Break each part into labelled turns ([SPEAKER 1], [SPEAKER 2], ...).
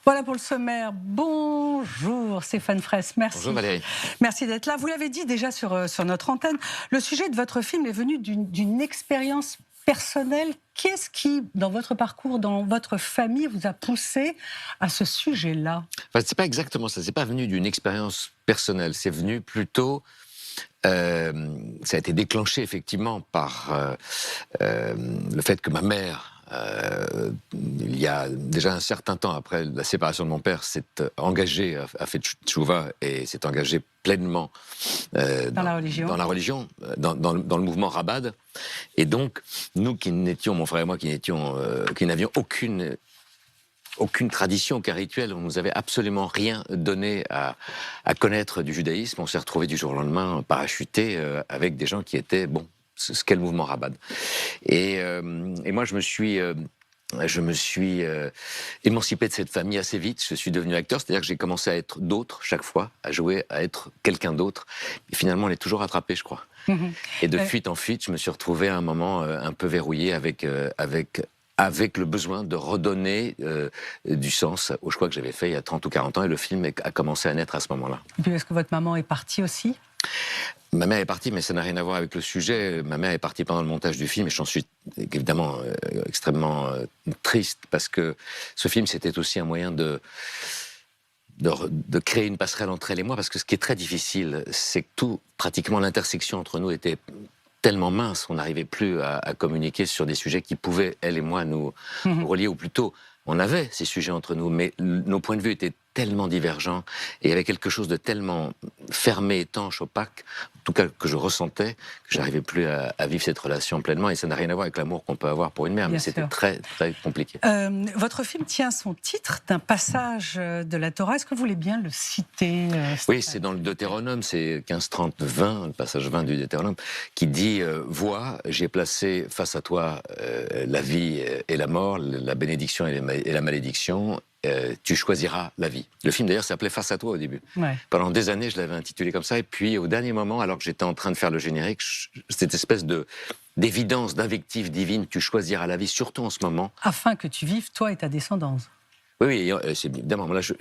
[SPEAKER 1] Voilà pour le sommaire. Bonjour Stéphane Fraisse, merci.
[SPEAKER 2] Bonjour Valérie.
[SPEAKER 1] Merci d'être là. Vous l'avez dit déjà sur notre antenne, le sujet de votre film est venu d'une expérience personnelle. Qu'est-ce qui, dans votre parcours, dans votre famille, vous a poussé à ce sujet-là?
[SPEAKER 2] Enfin, c'est pas exactement ça, c'est pas venu d'une expérience personnelle, c'est venu plutôt... ça a été déclenché effectivement par le fait que ma mère... il y a déjà un certain temps après la séparation de mon père, s'est engagée, a fait tchouva et s'est engagée pleinement
[SPEAKER 1] dans la religion,
[SPEAKER 2] dans le mouvement Rabad. Et donc, nous qui n'étions, mon frère et moi, qui n'avions aucune tradition, aucun rituel, on nous avait absolument rien donné à connaître du judaïsme. On s'est retrouvés du jour au lendemain parachutés avec des gens qui étaient, bon, ce qu'est le mouvement Rabad. Et moi, je me suis émancipé de cette famille assez vite. Je suis devenu acteur, c'est-à-dire que j'ai commencé à être d'autres chaque fois, à jouer, à être quelqu'un d'autre. Et finalement, on est toujours rattrapé, je crois. Et de fuite en fuite, je me suis retrouvé à un moment un peu verrouillé avec le besoin de redonner du sens au choix que j'avais fait il y a 30 ou 40 ans. Et le film a commencé à naître à ce moment-là.
[SPEAKER 1] Et puis, est-ce que votre maman est partie aussi ?
[SPEAKER 2] Ma mère est partie, mais ça n'a rien à voir avec le sujet. Ma mère est partie pendant le montage du film et j'en suis évidemment extrêmement triste parce que ce film, c'était aussi un moyen de créer une passerelle entre elle et moi, parce que ce qui est très difficile, c'est que pratiquement l'intersection entre nous était tellement mince, on n'arrivait plus à communiquer sur des sujets qui pouvaient, elle et moi, nous relier, ou plutôt, on avait ces sujets entre nous, mais nos points de vue étaient tellement divergents, et il y avait quelque chose de tellement fermé, étanche, opaque, en tout cas que je ressentais, que j'arrivais plus à vivre cette relation pleinement, et ça n'a rien à voir avec l'amour qu'on peut avoir pour une mère, mais c'était très, très compliqué.
[SPEAKER 1] Votre film tient son titre d'un passage de la Torah. Est-ce que vous voulez bien le citer?
[SPEAKER 2] Oui, c'est dans le Deutéronome, c'est 15-30-20, le passage 20 du Deutéronome, qui dit « Vois, j'ai placé face à toi la vie et la mort, la bénédiction et la malédiction, tu choisiras la vie ». Le film d'ailleurs s'appelait « Face à toi » au début. Ouais. Pendant des années, je l'avais intitulé comme ça, et puis au dernier moment, alors que j'étais en train de faire le générique, cette espèce d'évidence, d'invective divine, tu choisiras la vie, surtout en ce moment.
[SPEAKER 1] Afin que tu vives, toi et ta descendance.
[SPEAKER 2] Oui, c'est évidemment. Là, je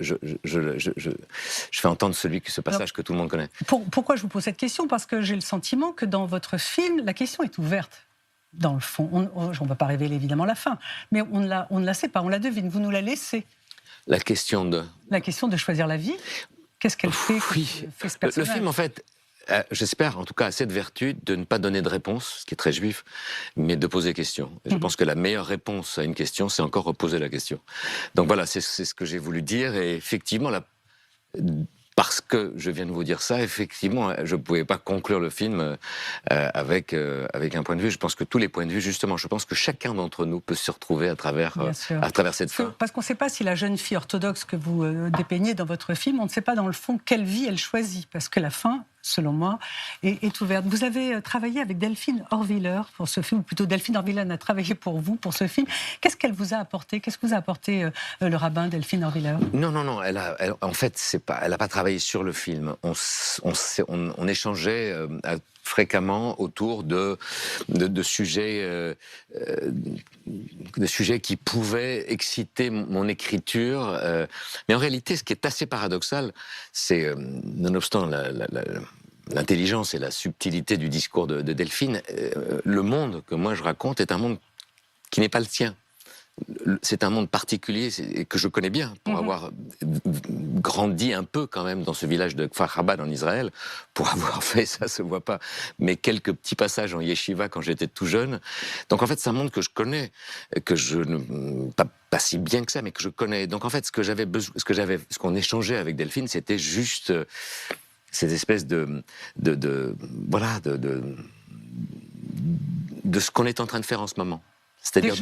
[SPEAKER 2] fais entendre ce passage que tout le monde connaît.
[SPEAKER 1] Pourquoi je vous pose cette question? Parce que j'ai le sentiment que dans votre film, la question est ouverte. Dans le fond, on ne va pas révéler évidemment la fin, mais on ne la sait pas, on la devine. Vous nous la laissez.
[SPEAKER 2] La question de
[SPEAKER 1] choisir la vie. Qu'est-ce qu'elle fait?
[SPEAKER 2] Oui. Le film, en fait, j'espère en tout cas a cette vertu de ne pas donner de réponse, ce qui est très juif, mais de poser question. Et je pense que la meilleure réponse à une question, c'est encore reposer la question. Donc voilà, c'est ce que j'ai voulu dire. Et effectivement, parce que je viens de vous dire ça, effectivement, je ne pouvais pas conclure le film avec un point de vue. Je pense que tous les points de vue, justement, je pense que chacun d'entre nous peut se retrouver à travers cette fin.
[SPEAKER 1] Parce qu'on ne sait pas si la jeune fille orthodoxe que vous dépeignez dans votre film, on ne sait pas dans le fond quelle vie elle choisit, parce que la fin, selon moi, est ouverte. Vous avez travaillé avec Delphine Horviller pour ce film, ou plutôt Delphine Horviller a travaillé pour vous, pour ce film. Qu'est-ce qu'elle vous a apporté? Qu'est-ce que vous a apporté le rabbin Delphine Horviller?
[SPEAKER 2] Non, en fait, elle n'a pas travaillé sur le film. On échangeait fréquemment autour de sujets qui pouvaient exciter mon écriture. Mais en réalité, ce qui est assez paradoxal, c'est, nonobstant l'intelligence et la subtilité du discours de Delphine, le monde que moi je raconte est un monde qui n'est pas le tien. C'est un monde particulier que je connais bien, pour avoir grandi un peu quand même dans ce village de Kfar Chabad en Israël, pour avoir fait, ça se voit pas, mais quelques petits passages en yeshiva quand j'étais tout jeune. Donc en fait, c'est un monde que je connais, que je ne... Pas si bien que ça, mais que je connais. Donc en fait, ce qu'on échangeait avec Delphine, c'était juste cette espèce de ce qu'on est en train de faire en ce moment. C'est-à-dire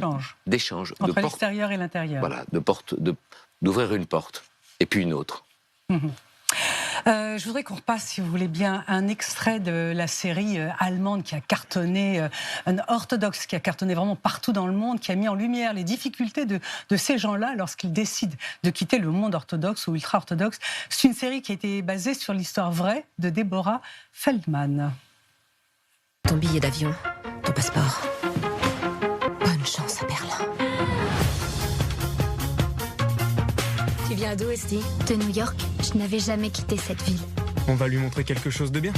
[SPEAKER 2] d'échange
[SPEAKER 1] entre l'extérieur et l'intérieur.
[SPEAKER 2] Voilà, d'ouvrir une porte et puis une autre.
[SPEAKER 1] Je voudrais qu'on repasse, si vous voulez bien, un extrait de la série allemande qui a cartonné, un orthodoxe qui a cartonné vraiment partout dans le monde, qui a mis en lumière les difficultés de ces gens-là lorsqu'ils décident de quitter le monde orthodoxe ou ultra-orthodoxe. C'est une série qui a été basée sur l'histoire vraie de Deborah Feldman.
[SPEAKER 3] Ton billet d'avion, ton passeport. Bonne chance à Berlin. Tu viens d'où, Esti?
[SPEAKER 4] De New York, je n'avais jamais quitté cette ville.
[SPEAKER 5] On va lui montrer quelque chose de bien.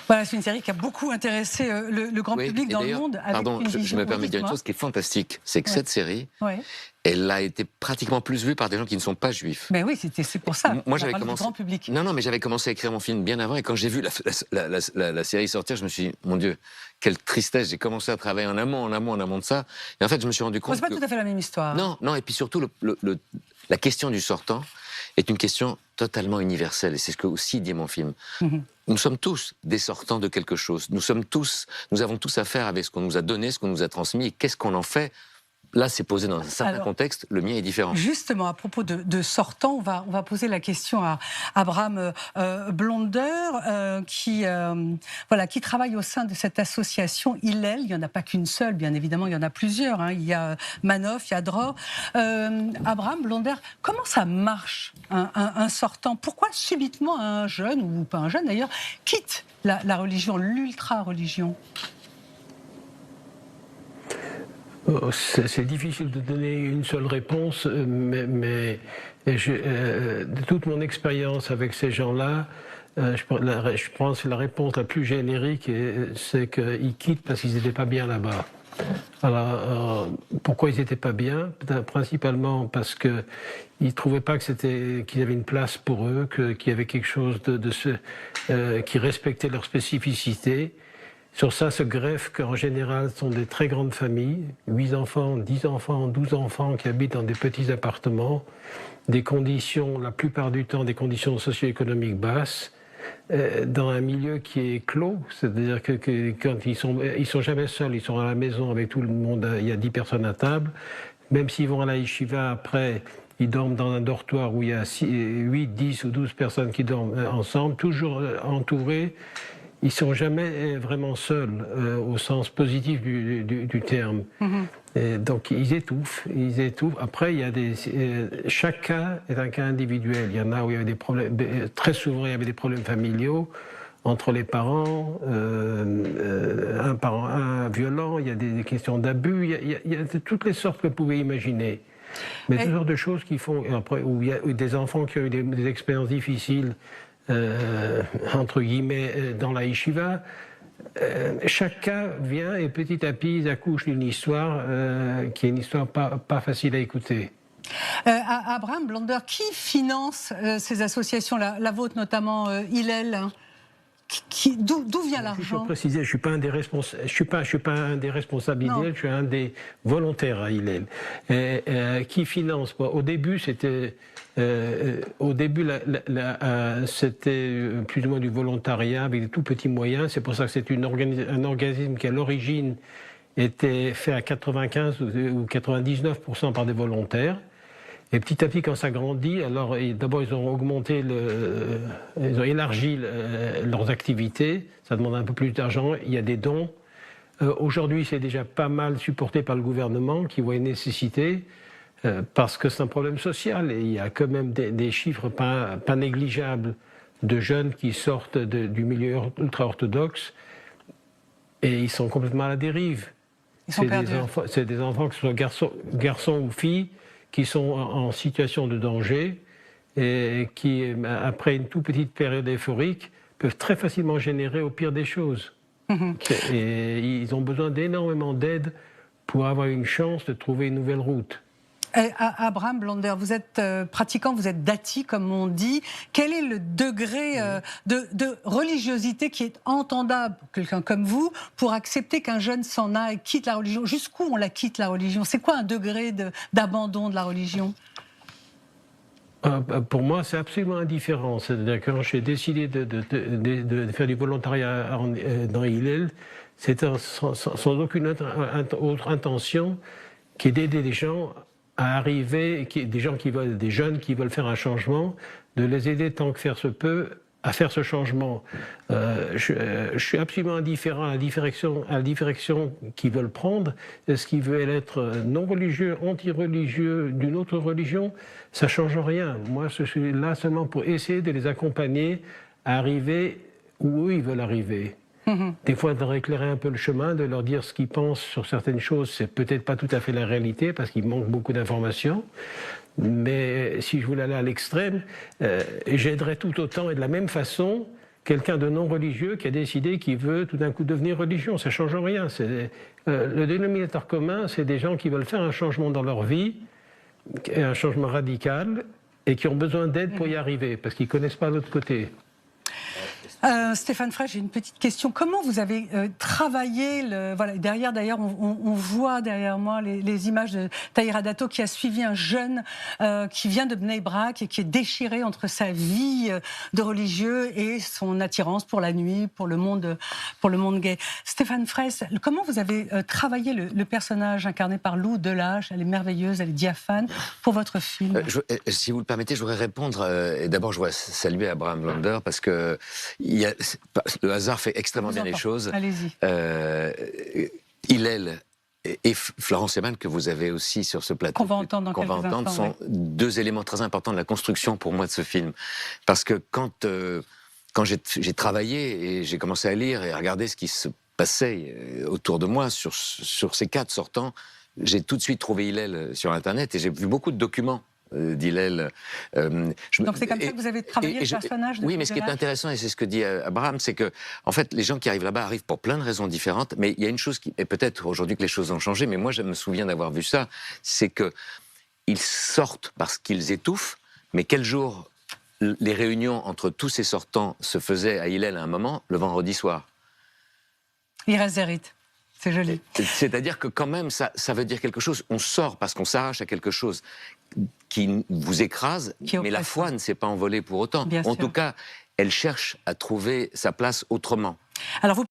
[SPEAKER 1] Voilà, c'est une série qui a beaucoup intéressé le grand public dans le monde.
[SPEAKER 2] Pardon, je me permets de dire une chose qui est fantastique, c'est que cette série, elle a été pratiquement plus vue par des gens qui ne sont pas juifs.
[SPEAKER 1] Mais oui, c'est pour ça.
[SPEAKER 2] Moi, j'avais commencé.
[SPEAKER 1] Grand public.
[SPEAKER 2] Non, mais j'avais commencé à écrire mon film bien avant, et quand j'ai vu la série sortir, je me suis dit, mon Dieu, quelle tristesse. J'ai commencé à travailler en amont de ça, et en fait, je me suis rendu compte.
[SPEAKER 1] C'est pas tout à fait la même histoire.
[SPEAKER 2] Non, et puis surtout, la question du sortant est une question totalement universelle, et c'est ce que aussi dit mon film. Nous sommes tous des sortants de quelque chose. Nous avons tous affaire avec ce qu'on nous a donné, ce qu'on nous a transmis, et qu'est-ce qu'on en fait. Là, c'est posé dans un certain contexte, le mien est différent.
[SPEAKER 1] Justement, à propos de sortants, on va poser la question à Abraham Blonder, qui travaille au sein de cette association Hillel. Il n'y en a pas qu'une seule, bien évidemment, il y en a plusieurs. Hein. Il y a Manoff, il y a Dror. Abraham Blonder, comment ça marche, un sortant? Pourquoi subitement un jeune, ou pas un jeune d'ailleurs, quitte la religion, l'ultra-religion?
[SPEAKER 6] C'est difficile de donner une seule réponse, mais de toute mon expérience avec ces gens-là, je pense que la réponse la plus générique, c'est qu'ils quittent parce qu'ils n'étaient pas bien là-bas. Alors, pourquoi ils n'étaient pas bien? Principalement parce qu'ils ne trouvaient pas qu'ils avaient une place pour eux, qu'il y avait quelque chose qui respectait leur spécificité. Sur ça se greffe qu'en général, ce sont des très grandes familles, 8 enfants, 10 enfants, 12 enfants qui habitent dans des petits appartements, des conditions, la plupart du temps, des conditions socio-économiques basses, dans un milieu qui est clos, c'est-à-dire que quand ils sont jamais seuls, ils sont à la maison avec tout le monde, il y a 10 personnes à table, même s'ils vont à la yeshiva après, ils dorment dans un dortoir où il y a 8, 10 ou 12 personnes qui dorment ensemble, toujours entourés. Ils ne sont jamais vraiment seuls, au sens positif du terme. Et donc ils étouffent. Après, chaque cas est un cas individuel. Il y en a où il y avait des problèmes, très souvent il y avait des problèmes familiaux entre les parents, un violent, il y a des questions d'abus, il y a de toutes les sortes que vous pouvez imaginer. Mais toutes sortes de choses qui font, après, où il y a des enfants qui ont eu des expériences difficiles, entre guillemets, dans la yeshiva, chaque cas vient et petit à petit ils accouchent d'une histoire qui est une histoire pas facile à écouter.
[SPEAKER 1] Abraham Blonder, qui finance ces associations, la vôtre notamment, Hillel? D'où vient l'argent?
[SPEAKER 6] Je peux préciser, je ne suis pas un des responsables. Je suis pas un des responsables Hillel, je suis un des volontaires à Hillel. Qui finance? Au début, c'était c'était plus ou moins du volontariat avec des tout petits moyens. C'est pour ça que c'est un organisme qui à l'origine était fait à 95 ou 99% par des volontaires. Et petit à petit, quand ça grandit, alors d'abord ils ont ils ont élargi leurs activités. Ça demande un peu plus d'argent. Il y a des dons. Aujourd'hui, c'est déjà pas mal supporté par le gouvernement qui voit une nécessité parce que c'est un problème social. Et il y a quand même des chiffres pas négligeables de jeunes qui sortent du milieu ultra-orthodoxe et ils sont complètement à la dérive. C'est des enfants, que ce soit garçons ou filles, qui sont en situation de danger et qui, après une toute petite période euphorique, peuvent très facilement générer au pire des choses. Et ils ont besoin d'énormément d'aide pour avoir une chance de trouver une nouvelle route.
[SPEAKER 1] Abraham Blonder, vous êtes pratiquant, vous êtes dati, comme on dit. Quel est le degré de religiosité qui est entendable pour quelqu'un comme vous pour accepter qu'un jeune s'en aille, quitte la religion? Jusqu'où on la quitte, la religion? C'est quoi un degré d'abandon de la religion?
[SPEAKER 6] Pour moi, c'est absolument indifférent. C'est-à-dire que quand j'ai décidé de faire du volontariat dans Hillel, c'était sans aucune autre intention que d'aider des gens à arriver, des jeunes qui veulent faire un changement, de les aider tant que faire se peut à faire ce changement. Je suis absolument indifférent à la direction qu'ils veulent prendre. Est-ce qu'ils veulent être non-religieux, anti-religieux, d'une autre religion? Ça ne change rien. Moi, je suis là seulement pour essayer de les accompagner à arriver où eux, ils veulent arriver. Des fois, de leur éclairer un peu le chemin, de leur dire ce qu'ils pensent sur certaines choses, c'est peut-être pas tout à fait la réalité, parce qu'il manque beaucoup d'informations. Mais si je voulais aller à l'extrême, j'aiderais tout autant et de la même façon quelqu'un de non religieux qui a décidé qu'il veut tout d'un coup devenir religion. Ça ne change rien. Le dénominateur commun, c'est des gens qui veulent faire un changement dans leur vie, un changement radical, et qui ont besoin d'aide pour y arriver, parce qu'ils ne connaissent pas l'autre côté.
[SPEAKER 1] Stéphane Fraisse, j'ai une petite question. Comment vous avez travaillé voilà, derrière, d'ailleurs, on voit derrière moi les images de Tahira Dato qui a suivi un jeune qui vient de Bnei Brak et qui est déchiré entre sa vie de religieux et son attirance pour la nuit, pour le monde gay. Stéphane Fraisse, comment vous avez travaillé le personnage incarné par Lou Delage? Elle est merveilleuse, elle est diaphane, pour votre film.
[SPEAKER 2] Si vous le permettez, je voudrais répondre. Et d'abord, je voudrais saluer Abraham Lander parce que le hasard fait extrêmement bien les choses.
[SPEAKER 1] Allez-y.
[SPEAKER 2] Hillel et Florence Eman, que vous avez aussi sur ce plateau,
[SPEAKER 1] qu'on va entendre dans quelques instants,
[SPEAKER 2] sont deux éléments très importants de la construction pour moi de ce film. Parce que quand j'ai travaillé et j'ai commencé à lire et à regarder ce qui se passait autour de moi sur ces 4 sortants, j'ai tout de suite trouvé Hillel sur Internet et j'ai vu beaucoup de documents d'Hillel.
[SPEAKER 1] Donc c'est comme ça que vous avez travaillé le personnage de
[SPEAKER 2] Oui, mais ce qui est intéressant, et c'est ce que dit Abraham, c'est que, en fait, les gens qui arrivent là-bas arrivent pour plein de raisons différentes, mais il y a une chose qui, et peut-être aujourd'hui que les choses ont changé, mais moi je me souviens d'avoir vu ça, c'est qu'ils sortent parce qu'ils étouffent, mais quel jour les réunions entre tous ces sortants se faisaient à Hillel à un moment, le vendredi soir.
[SPEAKER 1] Il reste des rites. C'est joli.
[SPEAKER 2] C'est-à-dire que quand même, ça veut dire quelque chose. On sort parce qu'on s'arrache à quelque chose qui vous écrase, mais la foi ne s'est pas envolée pour autant. En tout cas, elle cherche à trouver sa place autrement.
[SPEAKER 1] Alors vous